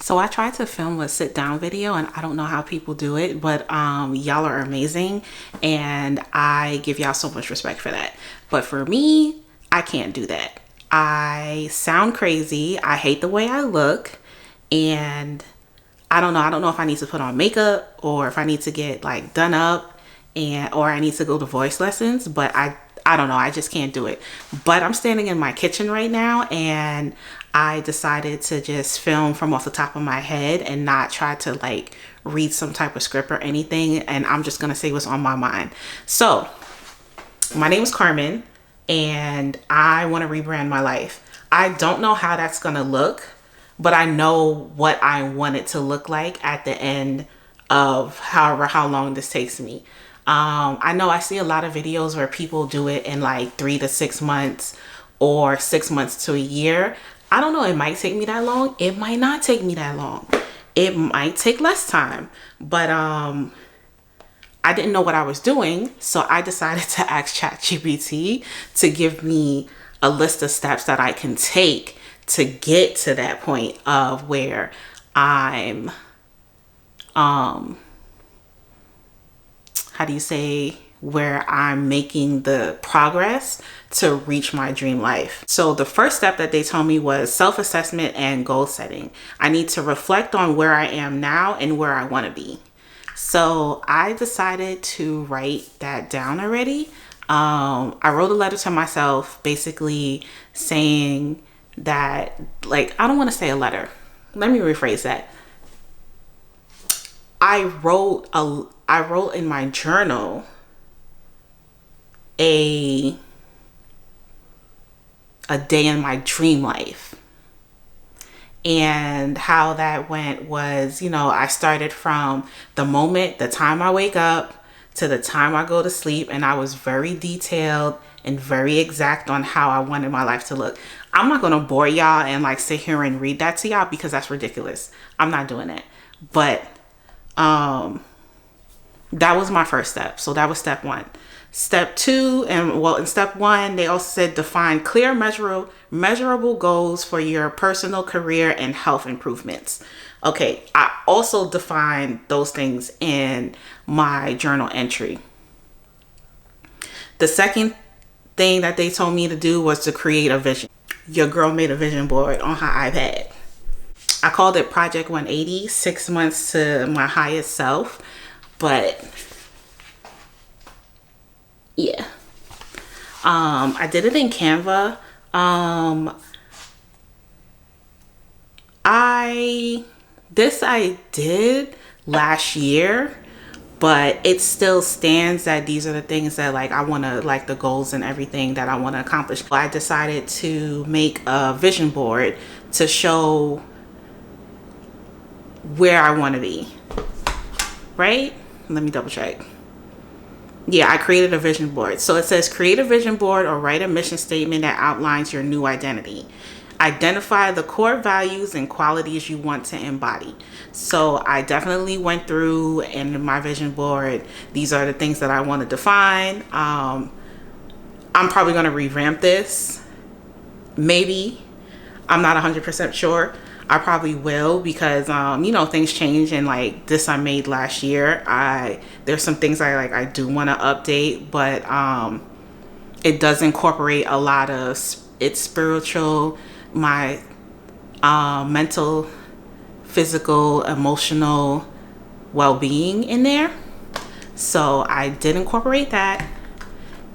So I tried to film a sit down video, and I don't know how people do it, but y'all are amazing and I give y'all so much respect for that. But for me, I can't do that. I sound crazy. I hate the way I look, and I don't know. I don't know if I need to put on makeup or if I need to get like done up or I need to go to voice lessons, but I don't know. I just can't do it. But I'm standing in my kitchen right now, and I decided to just film from off the top of my head and not try to like read some type of script or anything. And I'm just going to say what's on my mind. So my name is Carmen, and I want to rebrand my life. I don't know how that's going to look, but I know what I want it to look like at the end of how long this takes me. I know I see a lot of videos where people do it in like 3 to 6 months or 6 months to a year. I don't know. It might take me that long. It might not take me that long. It might take less time, but I didn't know what I was doing. So I decided to ask ChatGPT to give me a list of steps that I can take to get to that point of where I'm, how do you say, where I'm making the progress to reach my dream life. So the first step that they told me was self-assessment and goal setting. I need to reflect on where I am now and where I want to be. So I decided to write that down already. I wrote a letter to myself basically saying that, like, I don't want to say a letter. Let me rephrase that. I wrote in my journal a day in my dream life. And how that went was, I started from the time I wake up to the time I go to sleep, and I was very detailed and very exact on how I wanted my life to look. I'm not gonna bore y'all and like sit here and read that to y'all because that's ridiculous. I'm not doing that. But that was my first step. So that was step one. Step two, and well, in step one, they also said define clear, measurable goals for your personal, career, and health improvements. Okay, I also defined those things in my journal entry. The second thing that they told me to do was to create a vision. Your girl made a vision board on her iPad. I called it Project 180, 6 months to my highest self. But yeah, I did it in Canva. I did last year, but it still stands that these are the things that like I want to, like the goals and everything that I want to accomplish. I decided to make a vision board to show where I want to be, right? Let me double check. Yeah, I created a vision board. So it says create a vision board or write a mission statement that outlines your new identity. Identify the core values and qualities you want to embody. So I definitely went through, and in my vision board, these are the things that I want to define. I'm probably going to revamp this. Maybe. I'm not 100% sure. I probably will because things change, and like this I made last year. There's some things I do want to update, but it does incorporate a lot of it's spiritual, my mental, physical, emotional well-being in there. So I did incorporate that,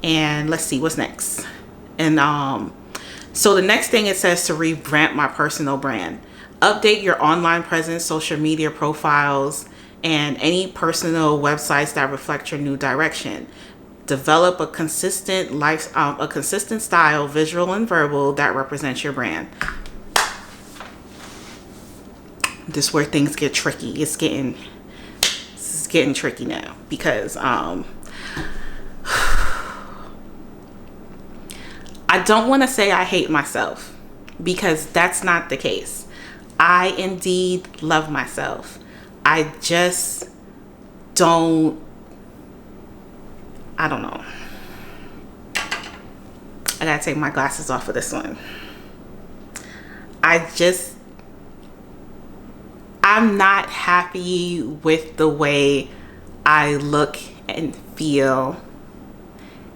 and let's see what's next. And so the next thing, it says to rebrand my personal brand. Update your online presence, social media profiles, and any personal websites that reflect your new direction. Develop a consistent style, visual and verbal, that represents your brand. This is where things get tricky. It's getting tricky now because I don't want to say I hate myself, because that's not the case. I indeed love myself. I just don't know. I gotta take my glasses off for this one. I'm not happy with the way I look and feel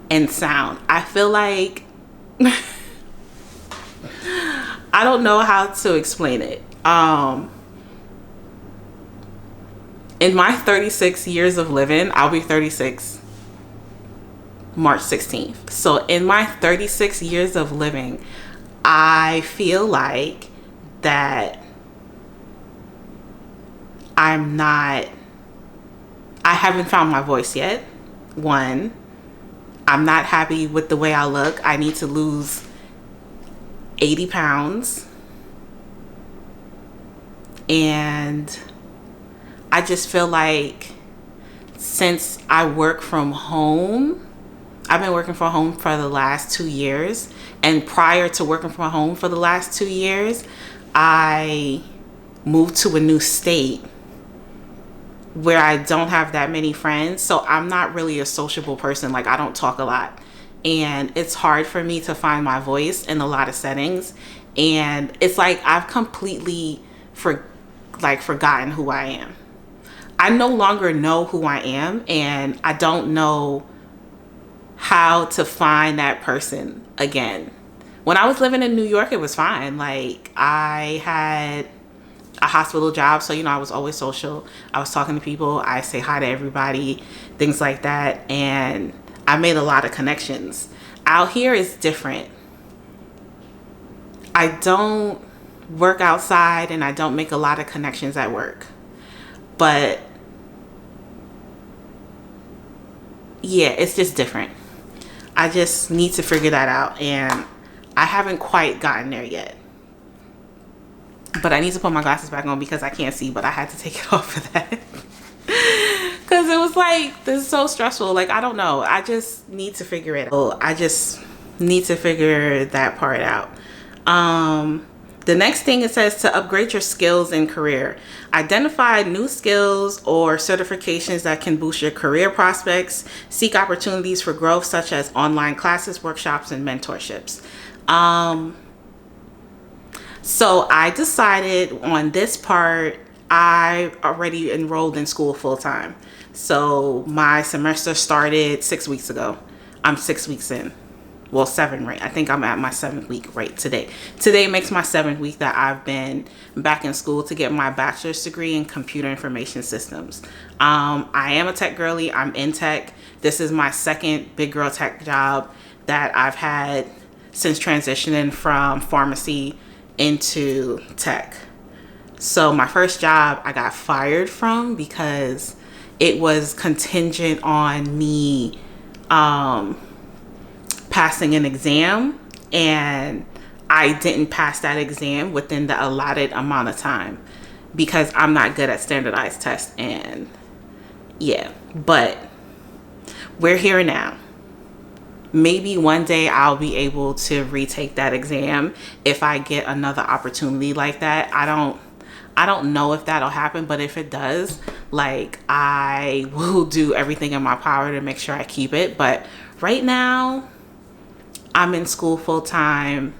and sound. I feel like I don't know how to explain it. In my 36 years of living, I'll be 36 March 16th. So in my 36 years of living, I feel like that I haven't found my voice yet. One, I'm not happy with the way I look. I need to lose 80 pounds. And I just feel like since I work from home, I've been working from home for the last 2 years. And prior to working from home for the last 2 years, I moved to a new state where I don't have that many friends. So I'm not really a sociable person. Like, I don't talk a lot. And it's hard for me to find my voice in a lot of settings. And it's like I've completely forgotten who I am. I no longer know who I am, and I don't know how to find that person again. When I was living in New York, it was fine. Like, I had a hospital job, so I was always social. I was talking to people, I say hi to everybody, things like that, and I made a lot of connections. Out here is different. I don't work outside and I don't make a lot of connections at work. But yeah, it's just different. I just need to figure that out, and I haven't quite gotten there yet. But I need to put my glasses back on because I can't see, but I had to take it off for that. Because it was like, this is so stressful. Like, I don't know. I just need to figure it out. I just need to figure that part out. The next thing, it says to upgrade your skills and career. Identify new skills or certifications that can boost your career prospects. Seek opportunities for growth, such as online classes, workshops, and mentorships. So I decided on this part, I already enrolled in school full time. So my semester started 6 weeks ago. I'm 6 weeks in. Well, 7, right? I think I'm at my 7th week right today. Today makes my 7th week that I've been back in school to get my bachelor's degree in computer information systems. I am a tech girly. I'm in tech. This is my second big girl tech job that I've had since transitioning from pharmacy into tech. So my first job I got fired from because it was contingent on me passing an exam, and I didn't pass that exam within the allotted amount of time because I'm not good at standardized tests. And yeah, but we're here now. Maybe one day I'll be able to retake that exam if I get another opportunity like that. I don't know if that'll happen, but if it does, like, I will do everything in my power to make sure I keep it. But right now, I'm in school full time,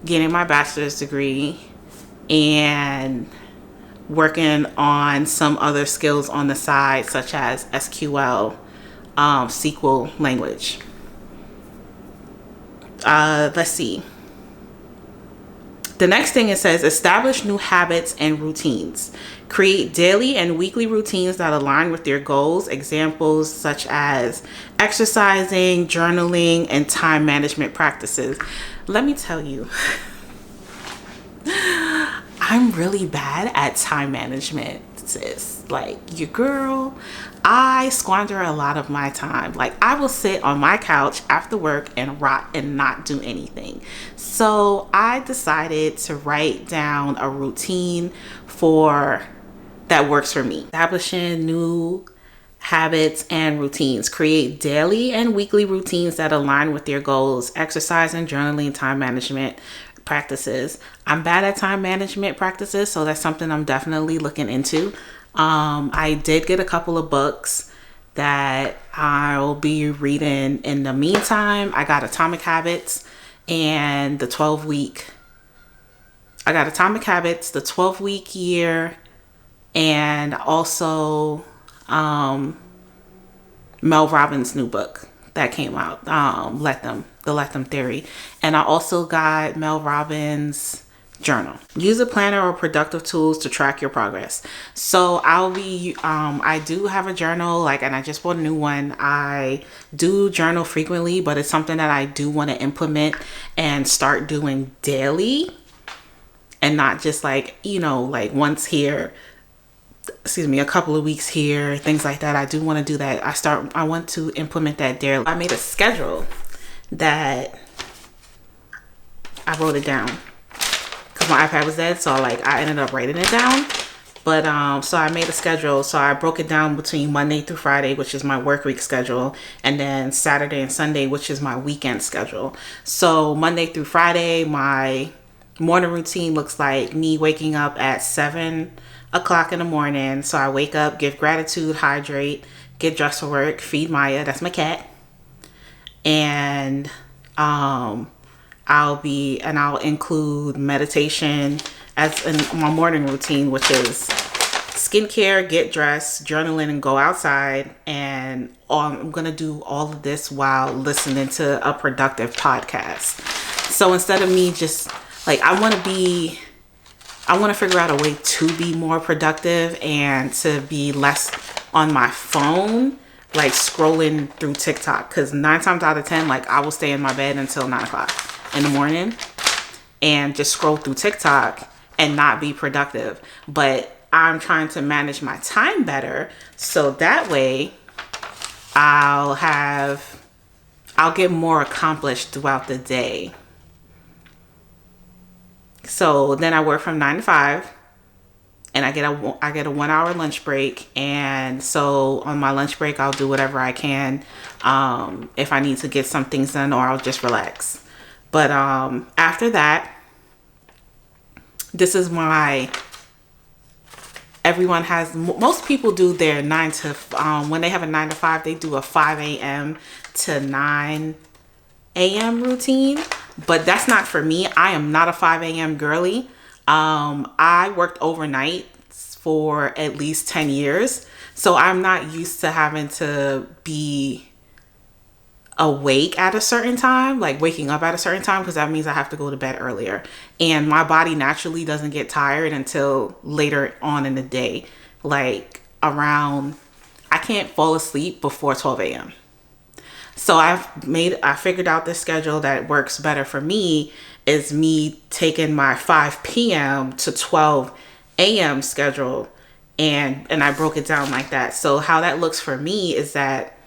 getting my bachelor's degree and working on some other skills on the side, such as SQL, SQL language. Let's see. The next thing, it says establish new habits and routines. Create daily and weekly routines that align with your goals. Examples such as exercising, journaling, and time management practices. Let me tell you, I'm really bad at time management, sis. Like, your girl, I squander a lot of my time. Like, I will sit on my couch after work and rot and not do anything. So I decided to write down a routine that works for me. Establishing new habits and routines. Create daily and weekly routines that align with your goals. Exercise and journaling, time management practices. I'm bad at time management practices, so that's something I'm definitely looking into. I did get a couple of books that I'll be reading in the meantime. I got Atomic Habits and the 12-week. I got Atomic Habits, the 12-week year, and also Mel Robbins' new book that came out, the Let Them Theory. And I also got Mel Robbins' journal. Use a planner or productive tools to track your progress. So I do have a journal, like, and I just bought a new one. I do journal frequently, but it's something that I do want to implement and start doing daily, and not just like, like once here, a couple of weeks here, things like that. I do want to do that. I want to implement that daily. I made a schedule that I wrote it down because my iPad was dead. So I ended up writing it down. But so I made a schedule. So I broke it down between Monday through Friday, which is my work week schedule, and then Saturday and Sunday, which is my weekend schedule. So Monday through Friday, my morning routine looks like me waking up at 7 o'clock in the morning. So I wake up, give gratitude, hydrate, get dressed for work, feed Maya, that's my cat, and I'll include meditation as in my morning routine, which is skincare, get dressed, journaling, and go outside. And I'm gonna do all of this while listening to a productive podcast. So instead of me just I want to figure out a way to be more productive and to be less on my phone, scrolling through TikTok. Because 9 times out of 10, I will stay in my bed until 9 o'clock in the morning and just scroll through TikTok and not be productive. But I'm trying to manage my time better, so that way I'll get more accomplished throughout the day. So then I work from 9 to 5, and I get a 1 hour lunch break. And so on my lunch break, I'll do whatever I can, if I need to get some things done, or I'll just relax. But after that, this is most people do their 9 to, when they have a 9 to 5, they do a 5 a.m. to 9 a.m. routine. But that's not for me. I am not a 5 a.m. girly. I worked overnight for at least 10 years. So I'm not used to having to be awake at a certain time, waking up at a certain time, because that means I have to go to bed earlier. And my body naturally doesn't get tired until later on in the day. I can't fall asleep before 12 a.m. So I figured out this schedule that works better for me is me taking my 5 p.m. to 12 a.m. schedule, and I broke it down like that. So how that looks for me is that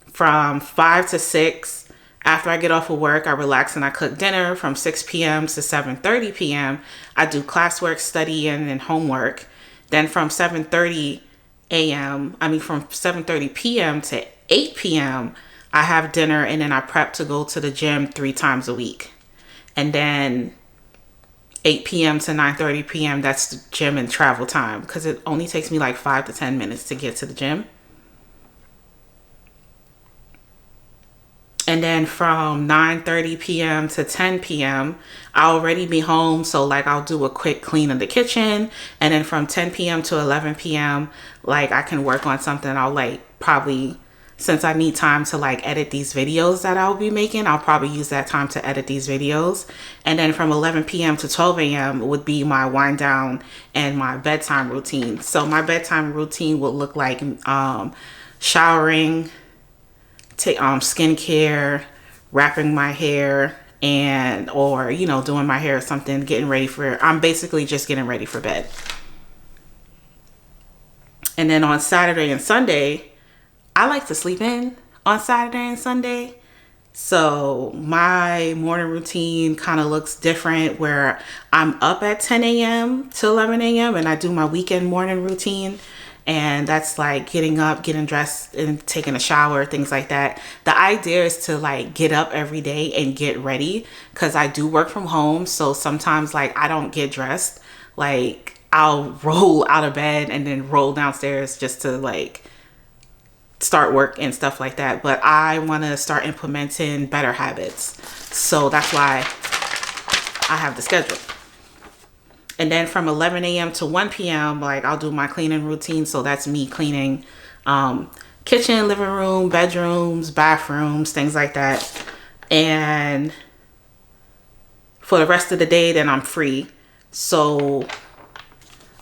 from 5 to 6, after I get off of work, I relax and I cook dinner. From 6 p.m. to 7:30 p.m., I do classwork, studying, and homework. Then from 7:30 p.m. to 8 p.m., I have dinner, and then I prep to go to the gym 3 times a week. And then 8 p.m. to 9:30 p.m., that's the gym and travel time, because it only takes me 5 to 10 minutes to get to the gym. And then from 9:30 p.m. to 10 p.m., I'll already be home. So I'll do a quick clean of the kitchen. And then from 10 p.m. to 11 p.m., I can work on something. I'll probably, since I need time to edit these videos that I'll be making, I'll probably use that time to edit these videos. And then from 11 p.m. to 12 a.m. would be my wind down and my bedtime routine. So my bedtime routine would look like showering, skincare, wrapping my hair, or doing my hair or something, I'm basically just getting ready for bed. And then on Saturday and Sunday, I like to sleep in on Saturday and Sunday. So my morning routine kind of looks different, where I'm up at 10 a.m. to 11 a.m. and I do my weekend morning routine. And that's getting up, getting dressed, and taking a shower, things like that. The idea is to get up every day and get ready, because I do work from home. So sometimes I don't get dressed. I'll roll out of bed and then roll downstairs just to start work and stuff like that. But I want to start implementing better habits. So that's why I have the schedule. And then from 11 a.m. to 1 p.m., like I'll do my cleaning routine. So that's me cleaning kitchen, living room, bedrooms, bathrooms, things like that. And for the rest of the day, then I'm free. So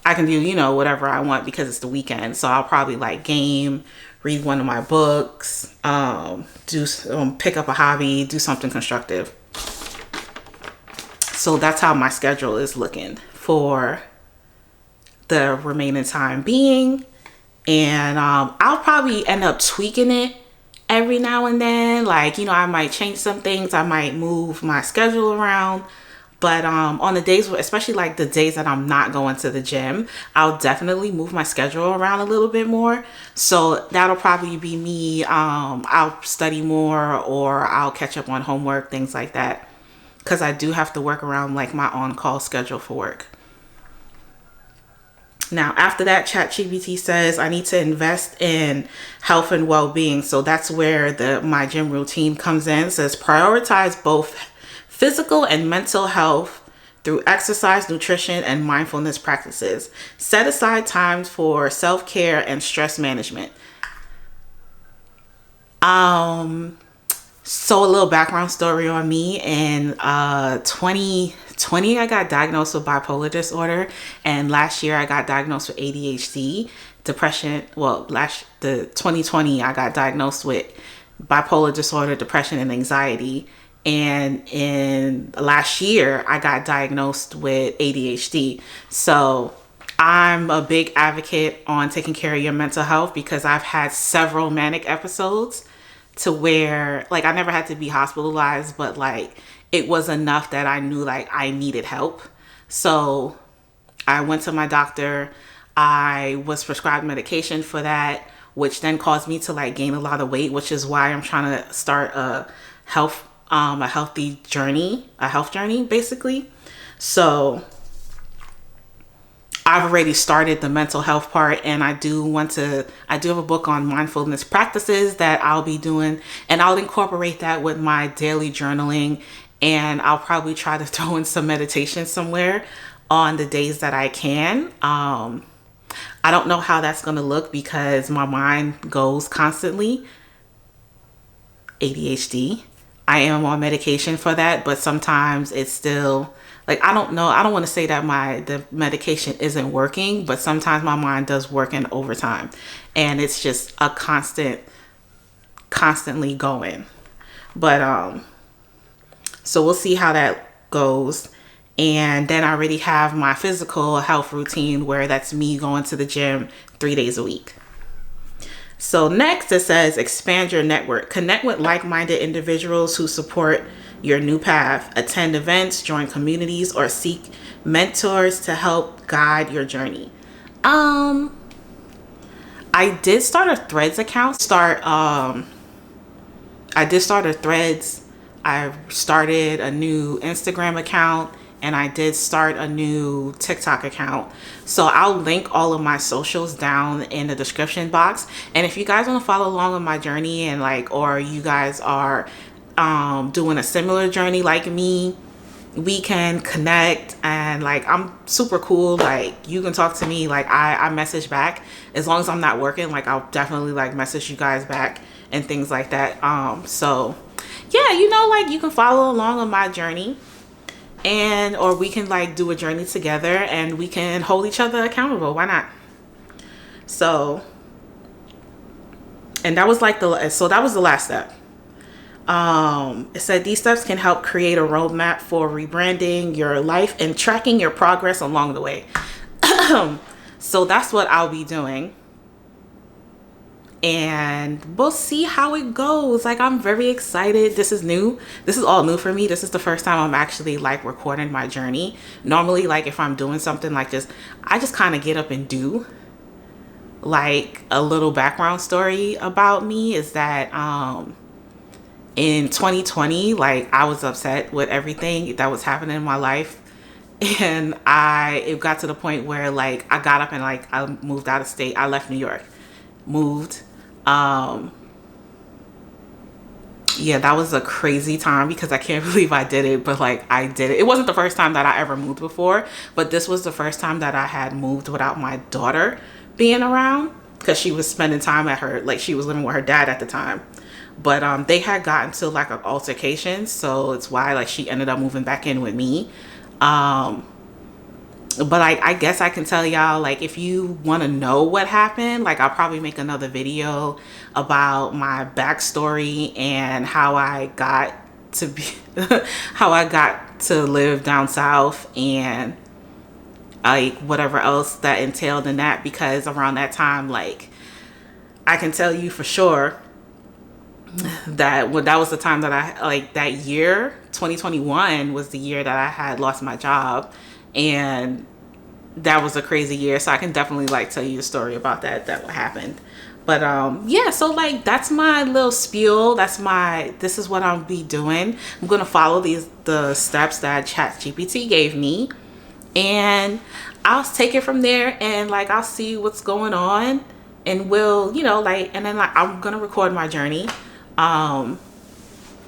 I can do, you know, whatever I want because it's the weekend. So I'll probably like game, read one of my books, pick up a hobby, do something constructive. So that's how my schedule is looking for the remaining time being. And I'll probably end up tweaking it every now and then. Like, you know, I might change some things. I might move my schedule around. But on the days, especially like the days that I'm not going to the gym, I'll definitely move my schedule around a little bit more. So that'll probably be me. I'll study more, or I'll catch up on homework, things like that. Because I do have to work around like my on-call schedule for work. Now, after that, ChatGPT says I need to invest in health and well-being. So that's where my gym routine comes in. It says prioritize both physical and mental health through exercise, nutrition, and mindfulness practices. Set aside times for self-care and stress management. So a little background story on me. In 2020, I got diagnosed with bipolar disorder, and last year I got diagnosed with ADHD, depression. Well, the 2020 I got diagnosed with bipolar disorder, depression, and anxiety. And in last year I got diagnosed with ADHD. So I'm a big advocate on taking care of your mental health because I've had several manic episodes to where like I never had to be hospitalized, but like it was enough that I knew like I needed help. So I went to my doctor. I was prescribed medication for that, which then caused me to like gain a lot of weight, which is why I'm trying to start a health journey basically. So I've already started the mental health part, and I do have a book on mindfulness practices that I'll be doing, and I'll incorporate that with my daily journaling, and I'll probably try to throw in some meditation somewhere on the days that I can. I don't know how that's going to look because my mind goes constantly. ADHD. I am on medication for that, but sometimes it's still like, I don't know. I don't want to say that the medication isn't working, but sometimes my mind does work in overtime, and it's just a constantly going. But so we'll see how that goes. And then I already have my physical health routine where that's me going to the gym 3 days a week. So next it says expand your network. Connect with like-minded individuals who support your new path. Attend events, join communities, or seek mentors to help guide your journey. I did start a Threads account. I did start a Threads. I started a new Instagram account, and I did start a new TikTok account. So I'll link all of my socials down in the description box. And if you guys want to follow along on my journey and or you guys are doing a similar journey like me, we can connect. And I'm super cool. You can talk to me. I message back as long as I'm not working. I'll definitely message you guys back and things like that. So yeah, you can follow along on my journey, or we can do a journey together, and we can hold each other accountable. Why not? So, and that was that was the last step. It said these steps can help create a roadmap for rebranding your life and tracking your progress along the way. So that's what I'll be doing, and we'll see how it goes. I'm very excited. This is new. This is all new for me. This is the first time I'm actually recording my journey. Normally, if I'm doing something like this, I just kind of get up and do. A little background story about me is that in 2020, I was upset with everything that was happening in my life, and it got to the point where I got up and I moved out of state. I left New York, moved. Yeah, that was a crazy time because I can't believe I did it, but like I did it. It wasn't the first time that I ever moved before, but this was the first time that I had moved without my daughter being around because she was spending time at her, like she was living with her dad at the time. But they had gotten to like an altercation, so it's why like she ended up moving back in with me. But I guess I can tell y'all, like, if you want to know what happened, like, I'll probably make another video about my backstory and how I got to be, how I got to live down south and like whatever else that entailed in that, because around that time, like, I can tell you for sure that when that was the time that I, like, that year 2021 was the year that I had lost my job, and that was a crazy year. So I can definitely like tell you the story about that what happened. But yeah, so like that's my little spiel. This is what I'll be doing. I'm gonna follow the steps that ChatGPT gave me, and I'll take it from there, and like I'll see what's going on, and we'll, like, and then like I'm gonna record my journey, and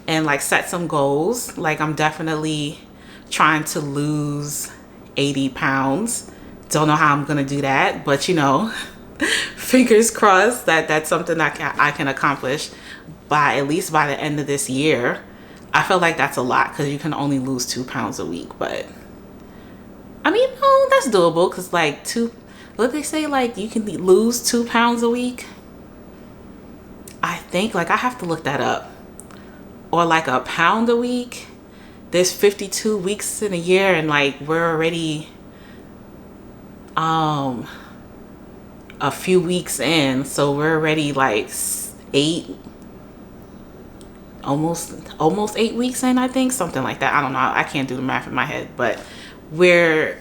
like set some goals. Like I'm definitely trying to lose 80 pounds. Don't know how I'm gonna do that, but fingers crossed that that's something that I can accomplish by at least by the end of this year. I feel like that's a lot because you can only lose 2 pounds a week, but I mean, no, that's doable because like what they say, like you can lose 2 pounds a week. I think like I have to look that up, or like a pound a week. There's 52 weeks in a year, and like we're already a few weeks in, so we're already like almost 8 weeks in, I think, something like that. I don't know, I can't do the math in my head, but we're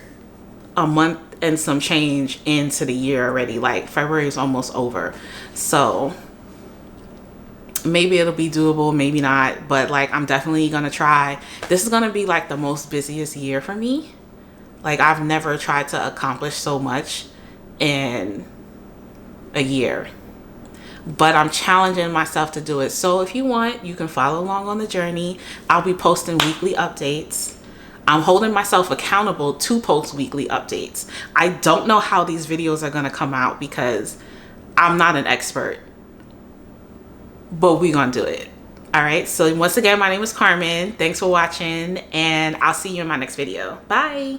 a month and some change into the year already. Like February is almost over, so maybe it'll be doable, maybe not, but like I'm definitely gonna try. This is gonna be like the most busiest year for me. Like I've never tried to accomplish so much in a year, but I'm challenging myself to do it. So if you want, you can follow along on the journey. I'll be posting weekly updates. I'm holding myself accountable to post weekly updates. I don't know how these videos are gonna come out because I'm not an expert, but we're gonna do it. All right, so once again, my name is Carmen. Thanks for watching, and I'll see you in my next video. Bye.